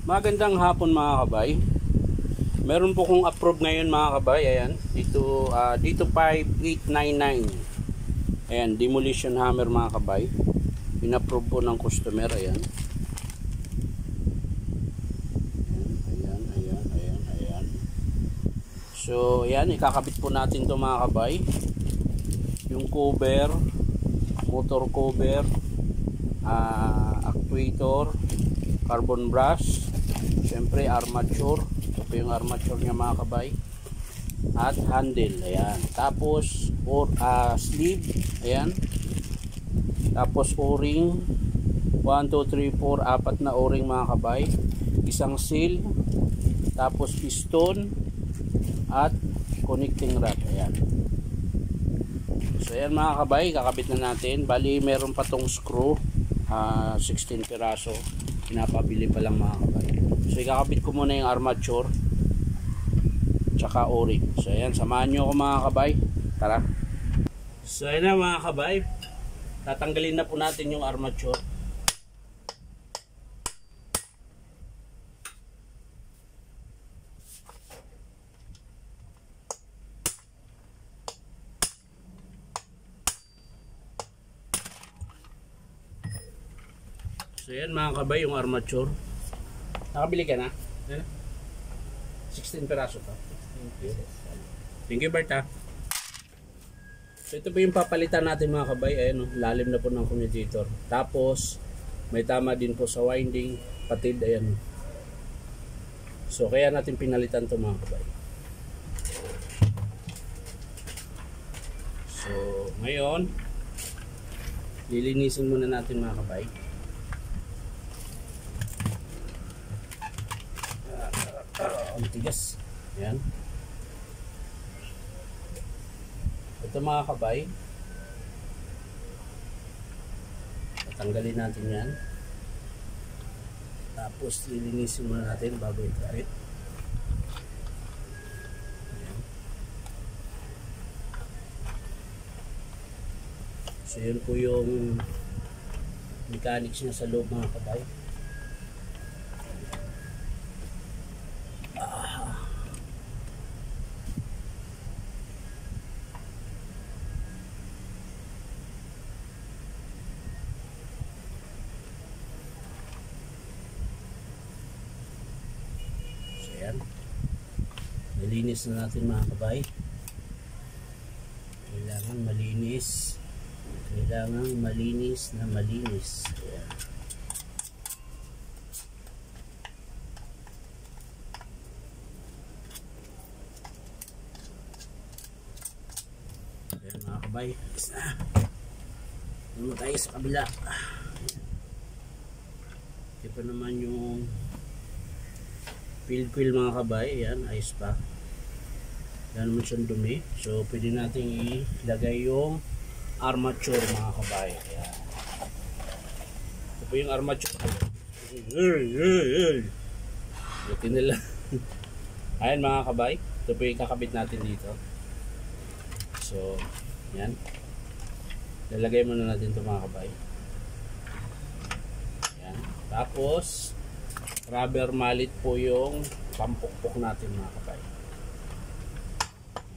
Magandang hapon mga kabay. Meron po kong approve ngayon mga kabay. Ayan, dito 5899. Ayan, demolition hammer mga kabay. Inapprove po ng customer. Ayan. Ayan. So, ayan, ikakabit po natin to mga kabay. Yung cover, motor cover, actuator, carbon brush, syempre armature. Ito po yung armature niya mga kabay, at handle. Ayan, tapos sleeve. Ayan, tapos o-ring 1, 2, 3, 4, apat na o-ring mga kabay, isang seal, tapos piston at connecting rod. Ayan. So ayan mga kabay, kakabit na natin. Bali meron pa tong screw, 16 piraso, pinapabili pa lang mga kabay. So ikakabit ko muna yung armature tsaka o-ring. So ayan, samahan nyo ako mga kabay. Tara. So ayan na mga kabay, tatanggalin na po natin yung armature. So yan mga kabay, yung armature. Nakabili ka na? 16 peraso pa. Thank you Bert ha. So ito po yung papalitan natin mga kabay. Ayan, lalim na po ng commutator. Tapos may tama din po sa winding, patid. Ayan. So kaya natin pinalitan to mga kabay. So ngayon lilinisin muna natin mga kabay. Ang tigas. Ayan. Ito mga kabay, tatanggalin natin yan. Tapos lilinisin muna natin bago i-try. So yun po yung mechanics niya sa loob mga kabay. Nalinis na natin mga kabay. Kailangan malinis. Kailangan malinis na malinis. Ayan. Ayan mga kabay. Naman tayo sa kabila. Ito pa naman yung pil mga kabay. Ayan, ayos pa. Yan naman siyang dumi. So pwede natin ilagay yung armature mga kabay. Ayan. Ito po yung armature. Buti nila. Ayan mga kabay, ito po yung kakabit natin dito. So yan, lalagay muna natin ito mga kabay. Ayan. Tapos rubber mallet po yung pampukpok natin mga kabay.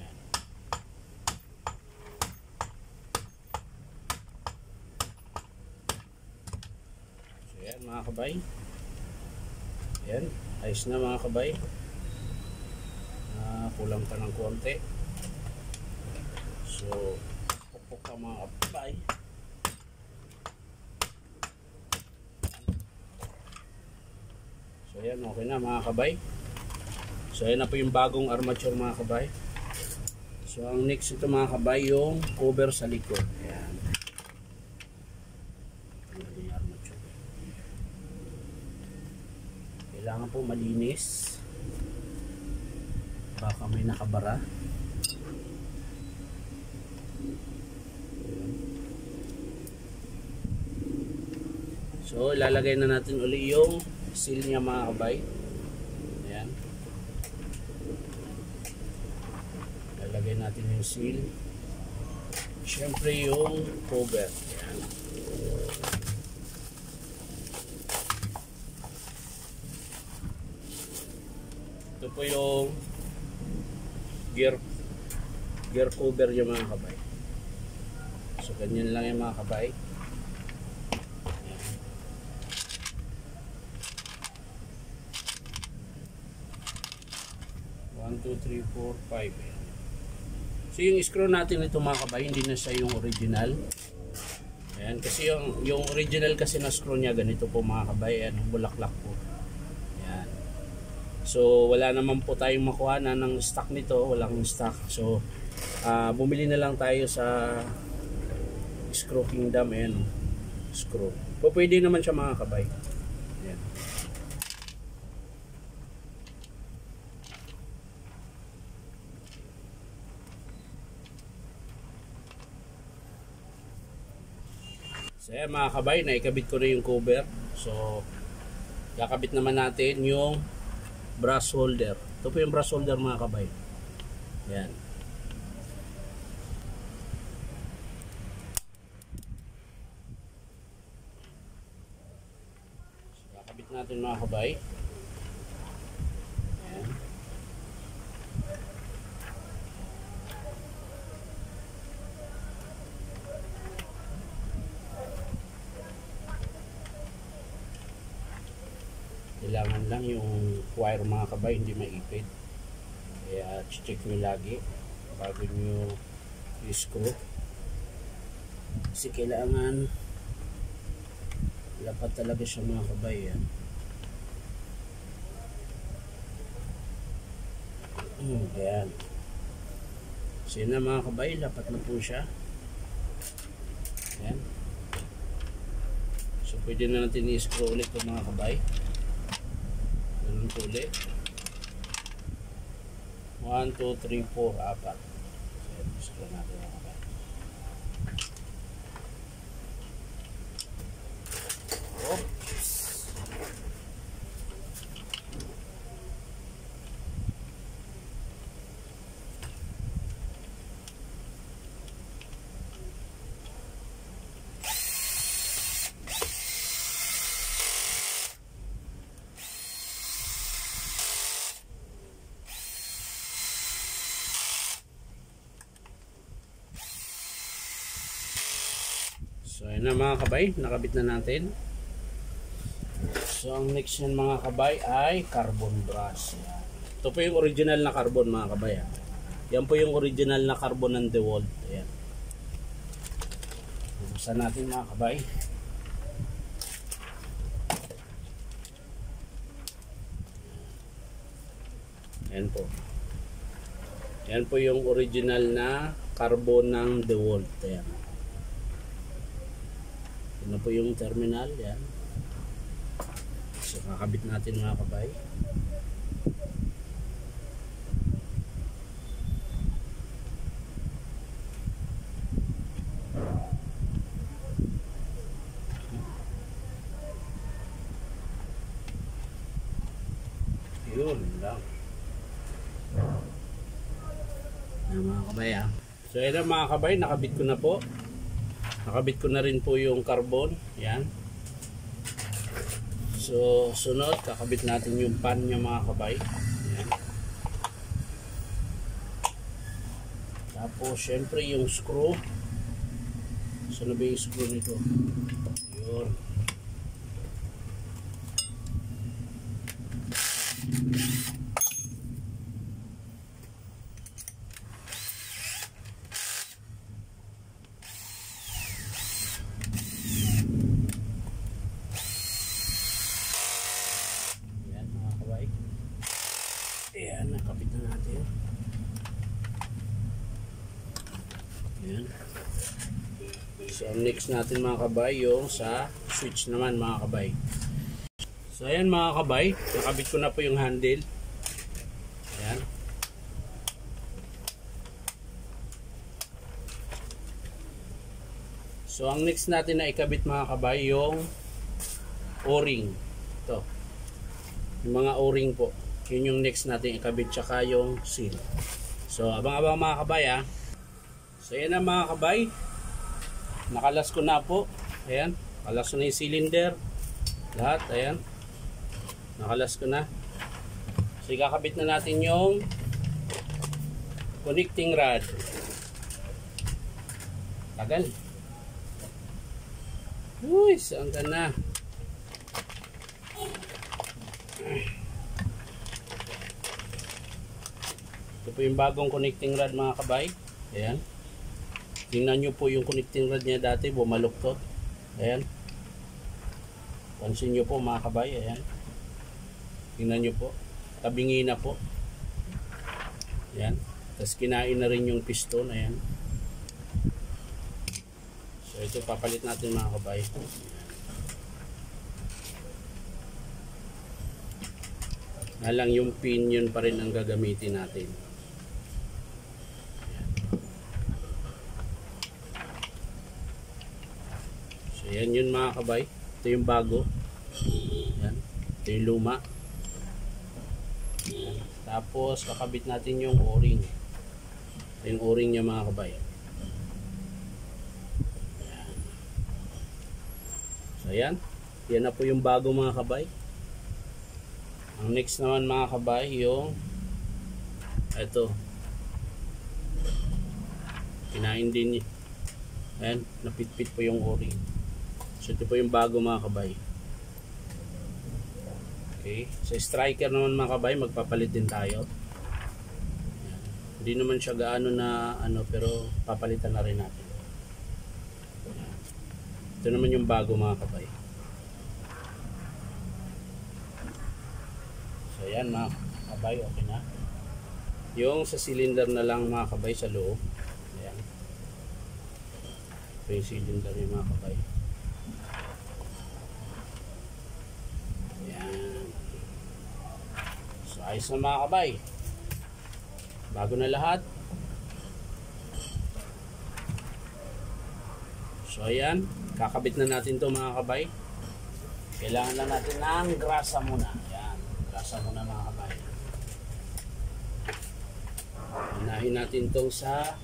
Ayan. So yan mga kabay. Ayan, ayos na mga kabay. Kulang pa ng konti. So pukpok ka mga kabay. So ayan, okay na mga kabay. So ayan na po yung bagong armature mga kabay. So ang next ito mga kabay, yung cover sa likod. Ayan. Ayan yung armature. Kailangan po malinis. Baka may nakabara. Ayan. So ilalagay na natin uli yung seal niya mga kabay. Ayan. Lalagay natin yung seal. Siyempre yung cover. Ayan. Ito po yung gear cover niya mga kabay. So ganyan lang yung mga kabay. 1, 2, 3, 4, 5. So yung screw natin ito mga kabay, hindi na siya yung original. Ayan, kasi yung original kasi na screw niya ganito po mga kabay. Ayan, bulaklak po. Ayan. So wala naman po tayong makuha na ng stock nito, walang stock. So bumili na lang tayo sa Screw Kingdom. Ayan, screw. Pwede naman siya mga kabay. Ayan. So ayan mga kabay, naikabit ko na yung cover. So kakabit naman natin yung brush holder. Ito po yung brush holder mga kabay. Ayan. So kakabit natin mga kabay. Ayan. Kailangan lang yung wire mga kabay hindi maipit, kaya check nyo lagi bago nyo i-screw, kasi kailangan lapat talaga siya mga kabay. Yan. Ayan. So yun na mga kabay, lapat na po siya. Ayan. So pwede na natin i-screw ulit ito mga kabay. Ulit 1, 2, 3, 4, 4. So, gusto natin ang kabay. Oops. So ayun na mga kabay, nakabit na natin. So ang next yan mga kabay ay carbon brush. Ito po yung original na carbon mga kabay. Yan po yung original na carbon ng DeWalt. Ayan. Buksan natin mga kabay. Ayan po. Yan po yung original na carbon ng DeWalt. Ayan. Ito na po yung terminal. Yan. So kakabit natin mga kabay. Yun lang. Yan mga kabay ah. So yan mga kabay, nakabit ko na po. Nakabit ko na rin po yung carbon. Yan. So, sunod, kakabit natin yung pan niya mga kabay. Yan. Tapos, syempre yung screw. Saan na ba yung screw nito? Yun. Ayan, nakapit na natin. Ayan. So, next natin mga kabay, yung sa switch naman mga kabay. So, ayan mga kabay, nakabit ko na po yung handle. Ayan. So, ang next natin na ikabit mga kabay, yung O-ring. Ito. Yung mga O-ring po. Yun yung next natin ikabit, tsaka yung seal. So abang-abang mga kabay ah. So yan na mga kabay, nakalas ko na po. Ayan, nakalas ko na yung cylinder lahat. Ayan, nakalas ko na. So So, ikakabit na natin yung connecting rod. Tagal. Uy, saan ka na? Ito po yung bagong connecting rod mga kabay. Ayan. Tingnan nyo po yung connecting rod niya dati, bumaluktot. Ayan. Pansin nyo po mga kabay. Ayan. Tingnan nyo po. Tabingi na po. Ayan. Tapos kinain na rin yung piston. Ayan. So ito papalit natin mga kabay. Na lang yung pin yun pa rin ang gagamitin natin. So yan yun mga kabay. Ito yung bago. Yan. Ito yung luma. Yan. Tapos kakabit natin yung o-ring. Ito yung o-ring niya mga kabay. Yan. So yan. Yan na po yung bago mga kabay. Ang next naman mga kabay yung ito. Kinain din niya. Ayan, napitpit po yung o-ring. So ito po yung bago mga kabay. Okay, sa striker naman mga kabay, magpapalit din tayo. Ayan. Hindi naman siya gaano na ano, pero papalitan na rin natin. Ayan. Ito naman yung bago mga kabay. So yan mga kabay, okay na. Yung sa cylinder na lang mga kabay sa loob. Ayan. Ito yung cylinder yung mga kabay. Ayan. So ayos na mga kabay. Bago na lahat. So ayan, kakabit na natin to mga kabay. Kailangan lang natin ng grasa muna. Grasa muna mga kabay. Unahin natin itong sa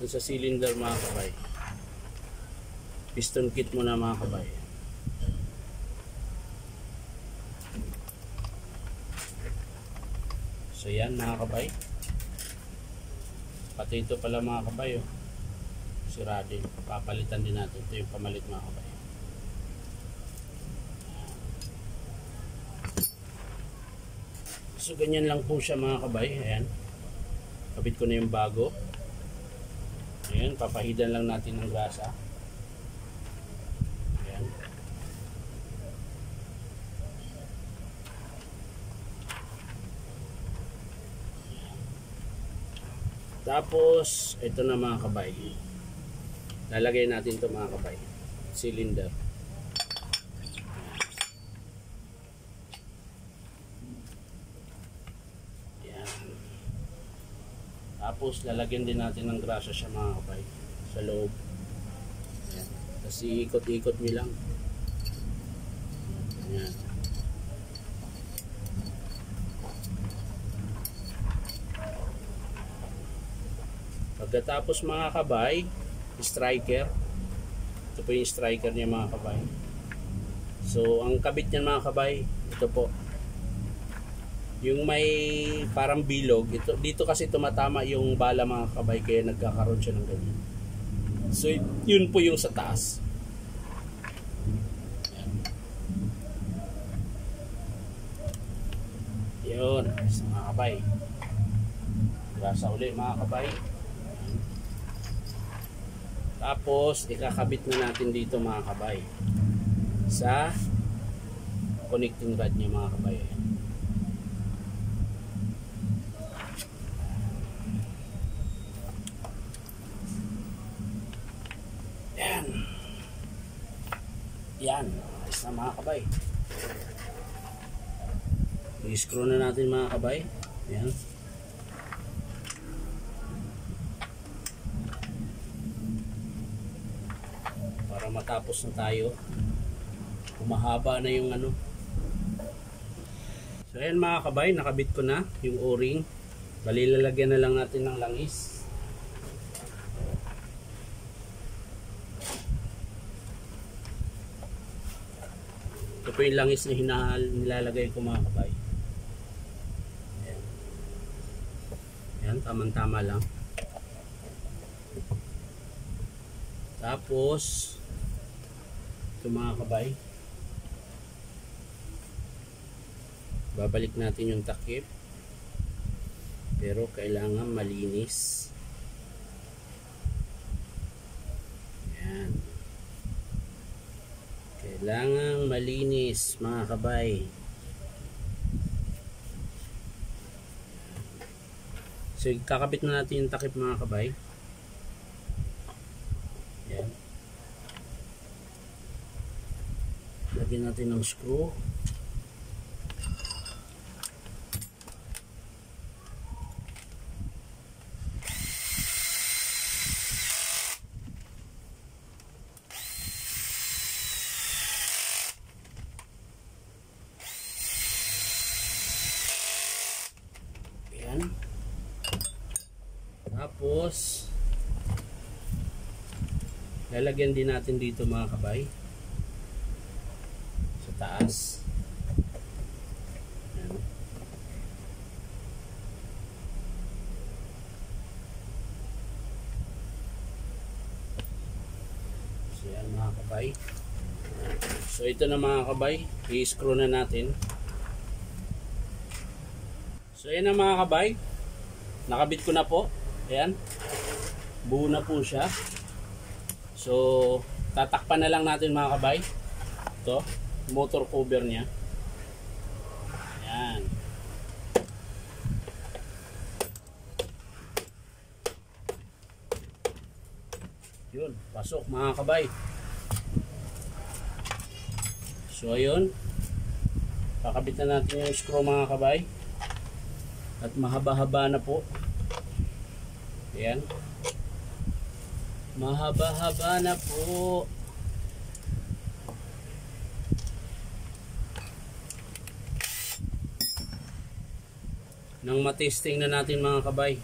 cylinder mga kabay. Piston kit muna mga kabay. So yan mga kabay. Pati ito pala mga kabay oh. Sira din. Papalitan din natin. Ito yung pamalit mga kabay. So ganyan lang po siya mga kabay. Ayan. Kapit ko na yung bago. Ayan. Papahidan lang natin ng grasa. Ayan. Tapos ito na mga kabay. Lalagay natin ito mga kabay. Cylinder. Yan. Tapos lalagyan din natin ng grasa siya mga kabay. Sa loob. Yan. Tapos iikot-ikot mo lang. Yan. Pagkatapos mga kabay, striker. Ito po yung striker niya mga kabay. So ang kabit niyan mga kabay, ito po yung may parang bilog. Ito, dito kasi tumatama yung bala mga kabay, kaya nagkakaroon siya ng ganyan. So yun po yung sa taas. Yun mga kabay. Grasa ulit mga kabay. Tapos, ikakabit na natin dito mga kabay sa connecting rod niya mga kabay. Yan. Yan. Ayos na mga kabay. I-screw na natin mga kabay. Yan. Matapos na tayo, humahaba na yung ano. So ayan mga kabay, nakabit ko na yung o-ring. Bali lalagyan na lang natin ng langis. Ito po yung langis na nilalagay ko mga kabay. Ayan. Ayan, tamang-tama lang. Tapos ito mga kabay, babalik natin yung takip, pero kailangan malinis. Ayan. Kailangan malinis mga kabay. So kakabit na natin yung takip mga kabay. Ayan. Lagyan natin ng screw. Ayan. Tapos lalagyan din natin dito mga kabay sa taas. Ayan. So yan mga kabay. So ito na mga kabay, i-screw na natin. So yan na mga kabay, nakabit ko na po. Ayan, buo na po siya. So tatakpan na lang natin mga kabay. Ito, motor cover niya. Ayan. Yun, pasok mga kabay. So ayun, kakabit na natin yung screw mga kabay. At mahaba-haba na po. Ayan. Mahaba-haba na po. Nang matesting na natin mga kabay.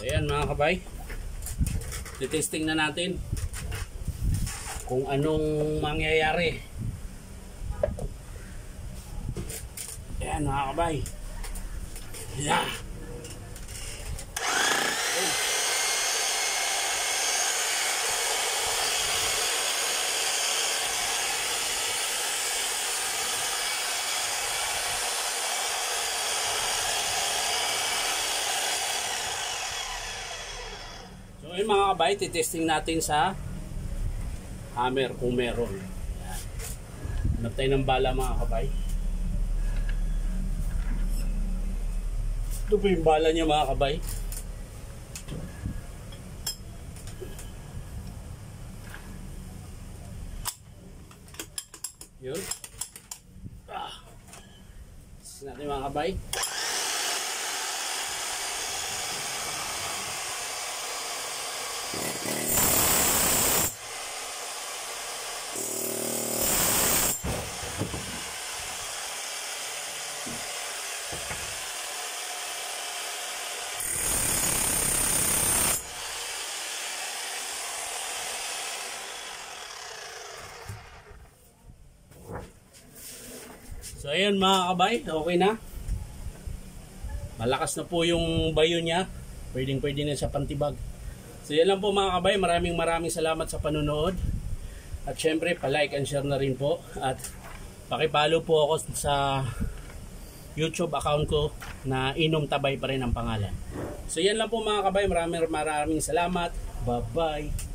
Ayan mga kabay, titesting na natin kung anong mangyayari. Ayan mga kabay. Yeah. So yun mga kabay, titesting natin sa hammer kung meron. Ayan. Hanap tayo ng bala mga kabay. Ito po yung bala niya mga kabay. Yun. Testing natin mga kabay. So ayun mga kabay, okay na. Malakas na po yung bayo niya. Pwedeng na sa pantibag. So yan lang po mga kabay, maraming salamat sa panonood. At syempre pa-like and share na rin po. At paki-follow po ako sa YouTube account ko na Inom Tabay pa rin ang pangalan. So yan lang po mga kabay, maraming salamat. Bye bye.